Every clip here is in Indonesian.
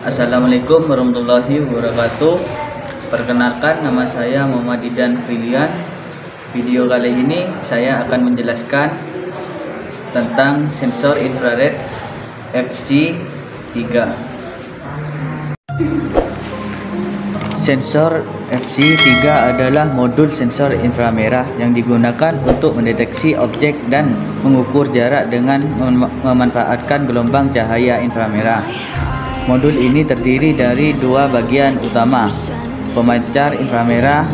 Assalamualaikum warahmatullahi wabarakatuh. Perkenalkan, nama saya Muhammad Didan Brilian. Video kali ini saya akan menjelaskan tentang sensor infrared FC3. Sensor FC3 adalah modul sensor inframerah yang digunakan untuk mendeteksi objek dan mengukur jarak dengan memanfaatkan gelombang cahaya inframerah. Modul ini terdiri dari dua bagian utama, pemancar inframerah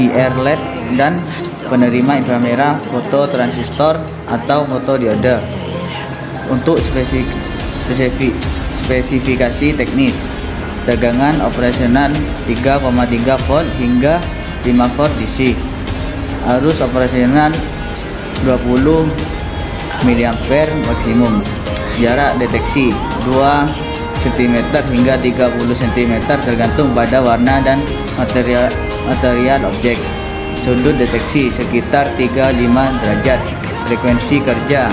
IR LED dan penerima inframerah fototransistor atau fotodiode. Untuk spesifikasi teknis, tegangan operasional 3,3 volt hingga 5 volt DC, arus operasional 20 mA maksimum, jarak deteksi 2 cm hingga 30 cm tergantung pada warna dan material objek. Sudut deteksi sekitar 35 derajat. Frekuensi kerja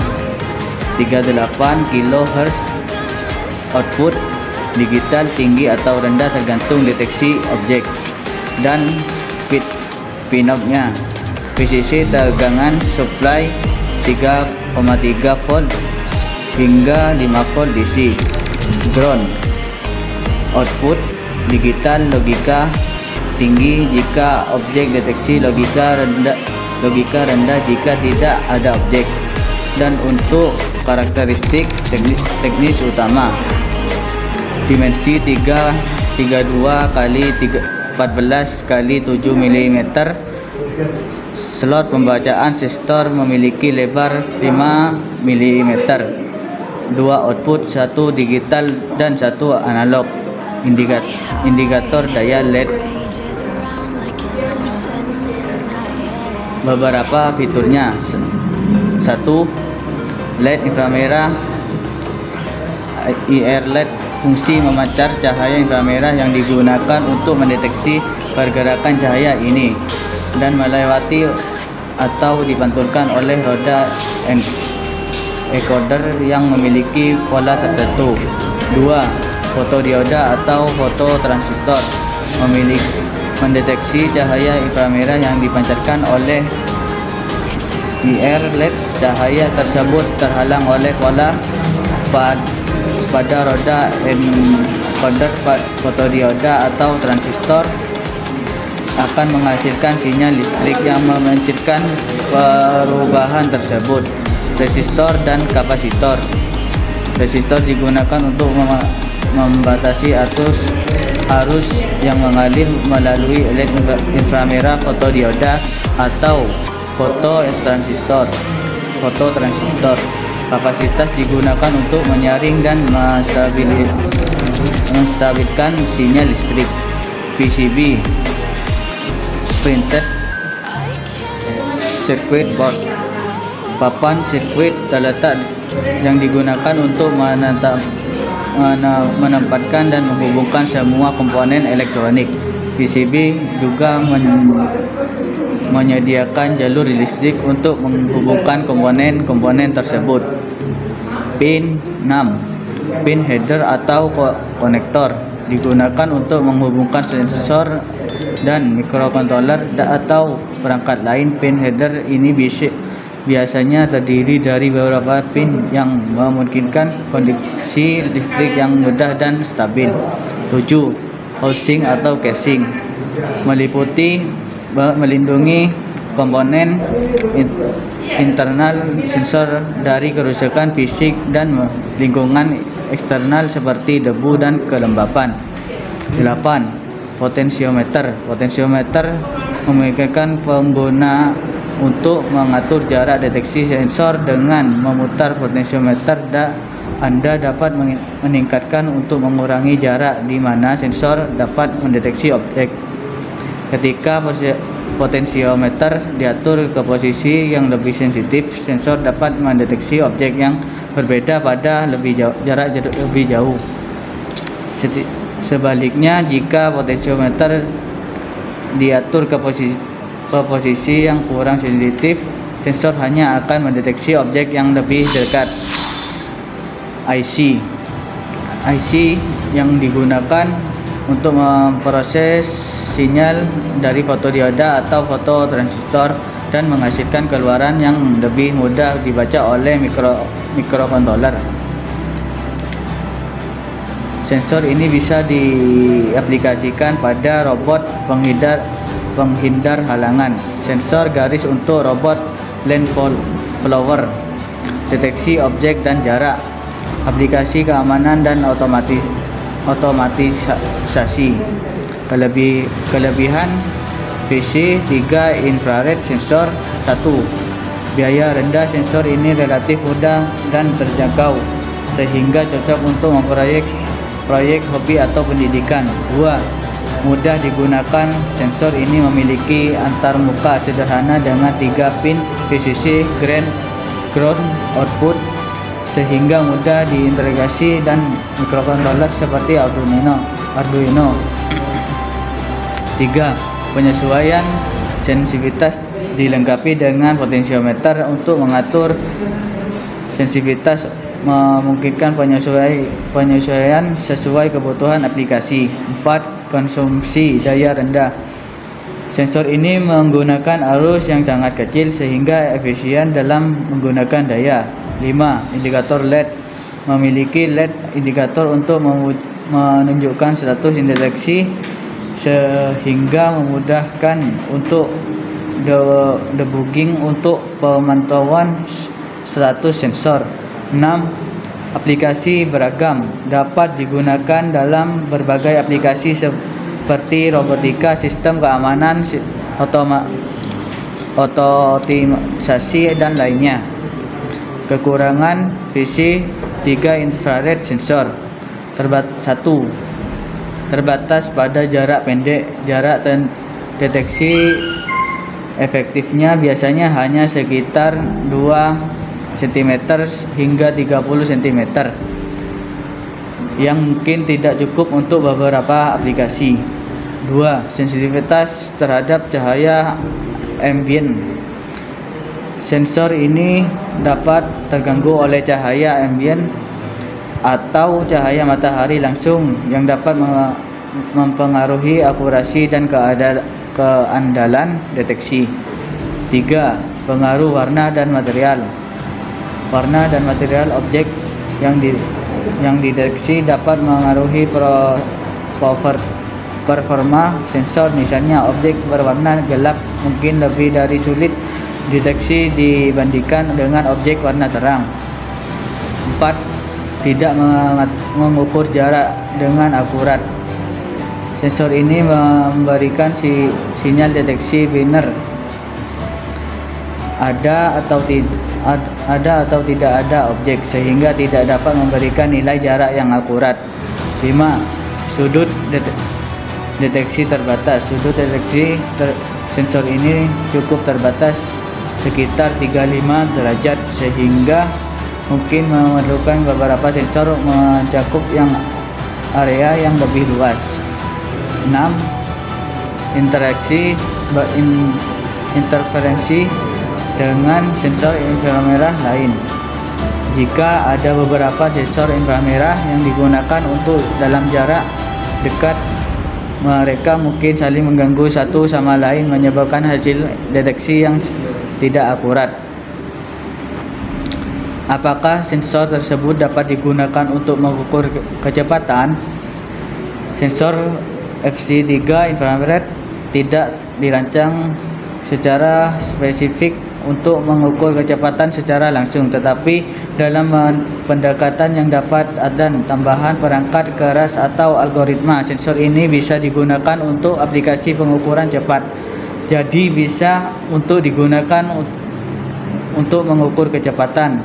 38 kHz. Output digital tinggi atau rendah tergantung deteksi objek. Dan pinobnya PCC tegangan supply 3,3 volt hingga 5 volt DC. Ground output digital logika tinggi jika objek deteksi, logika rendah jika tidak ada objek. Dan untuk karakteristik teknis utama, dimensi 32 x 14 x 7 mm. Slot pembacaan resistor memiliki lebar 5 mm. Dua output, satu digital dan satu analog. Indikator daya LED. Beberapa fiturnya: 1. LED inframerah IR LED, fungsi memancar cahaya inframerah yang digunakan untuk mendeteksi pergerakan cahaya ini dan melewati atau dipantulkan oleh roda encoder yang memiliki pola tertentu. 2. Fotodioda atau fototransistor, mendeteksi cahaya inframerah yang dipancarkan oleh IR LED. Cahaya tersebut terhalang oleh pola pada roda encoder. Fotodioda atau transistor akan menghasilkan sinyal listrik yang memancarkan perubahan tersebut. Resistor dan kapasitor. Resistor digunakan untuk membatasi arus yang mengalir melalui LED inframerah fotodioda atau fototransistor. Kapasitas digunakan untuk menyaring dan menstabilkan sinyal listrik. PCB printed circuit board, papan sirkuit terletak yang digunakan untuk menempatkan dan menghubungkan semua komponen elektronik. PCB juga menyediakan jalur listrik untuk menghubungkan komponen-komponen tersebut. Pin 6. Pin header atau konektor digunakan untuk menghubungkan sensor dan mikrokontroler atau perangkat lain. Pin header ini biasanya terdiri dari beberapa pin yang memungkinkan kondisi listrik yang mudah dan stabil. 7. Housing atau casing melindungi komponen internal sensor dari kerusakan fisik dan lingkungan eksternal seperti debu dan kelembapan. 8. Potensiometer memungkinkan pengguna untuk mengatur jarak deteksi sensor. Dengan memutar potensiometer, Anda dapat meningkatkan untuk mengurangi jarak di mana sensor dapat mendeteksi objek. Ketika potensiometer diatur ke posisi yang lebih sensitif, sensor dapat mendeteksi objek yang berbeda pada jarak lebih jauh. Sebaliknya, jika potensiometer diatur ke posisi yang kurang sensitif, sensor hanya akan mendeteksi objek yang lebih dekat. IC IC yang digunakan untuk memproses sinyal dari fotodioda atau fototransistor dan menghasilkan keluaran yang lebih mudah dibaca oleh microcontroller. Sensor ini bisa diaplikasikan pada robot penghindar halangan, sensor garis untuk robot land follower, deteksi objek dan jarak, aplikasi keamanan dan otomatisasi. Kelebihan PC 3 infrared sensor. 1. Biaya rendah. Sensor ini relatif mudah dan terjangkau sehingga cocok untuk memproyek hobi atau pendidikan. 2. Mudah digunakan. Sensor ini memiliki antarmuka sederhana dengan 3 pin VCC ground output sehingga mudah diintegrasi dan microcontroller seperti Arduino. 3. Penyesuaian sensitivitas. Dilengkapi dengan potensiometer untuk mengatur sensitivitas, memungkinkan penyesuaian sesuai kebutuhan aplikasi. 4. Konsumsi daya rendah. Sensor ini menggunakan arus yang sangat kecil sehingga efisien dalam menggunakan daya. 5. Indikator LED. Memiliki LED indikator untuk menunjukkan status deteksi sehingga memudahkan untuk debugging untuk pemantauan status sensor. 6. Aplikasi beragam. Dapat digunakan dalam berbagai aplikasi seperti robotika, sistem keamanan, otomatisasi dan lainnya. Kekurangan PC 3 infrared sensor. 1. Terbatas pada jarak pendek. Jarak deteksi efektifnya biasanya hanya sekitar 2 cm hingga 30 cm, yang mungkin tidak cukup untuk beberapa aplikasi. 2. Sensitivitas terhadap cahaya ambient. Sensor ini dapat terganggu oleh cahaya ambient atau cahaya matahari langsung yang dapat mempengaruhi akurasi dan keandalan deteksi. 3. Pengaruh warna dan material. Warna dan material objek yang dideteksi dapat mengaruhi performa sensor. Misalnya, objek berwarna gelap mungkin lebih dari sulit deteksi dibandingkan dengan objek warna terang. 4. Tidak mengukur jarak dengan akurat. Sensor ini memberikan sinyal deteksi biner, ada atau tidak ada objek, sehingga tidak dapat memberikan nilai jarak yang akurat. 5. Sudut deteksi terbatas. Sudut deteksi sensor ini cukup terbatas, sekitar 35 derajat, sehingga mungkin memerlukan beberapa sensor mencakup area yang lebih luas. 6. Interferensi dengan sensor inframerah lain. Jika ada beberapa sensor inframerah yang digunakan untuk dalam jarak dekat, mereka mungkin saling mengganggu satu sama lain, menyebabkan hasil deteksi yang tidak akurat. Apakah sensor tersebut dapat digunakan untuk mengukur kecepatan? Sensor FC3 infrared tidak dirancang secara spesifik untuk mengukur kecepatan secara langsung, tetapi dalam pendekatan yang dapat dan tambahan perangkat keras atau algoritma, sensor ini bisa digunakan untuk aplikasi pengukuran cepat. Jadi bisa untuk digunakan untuk mengukur kecepatan.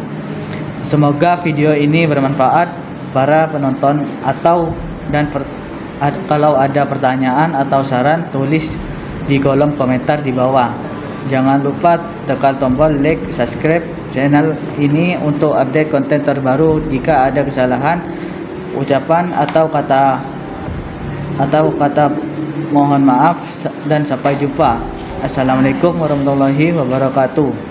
Semoga video ini bermanfaat para penonton, kalau ada pertanyaan atau saran, tulis di kolom komentar di bawah. Jangan lupa tekan tombol like, subscribe channel ini untuk update konten terbaru. Jika ada kesalahan ucapan atau kata mohon maaf dan sampai jumpa. Assalamualaikum warahmatullahi wabarakatuh.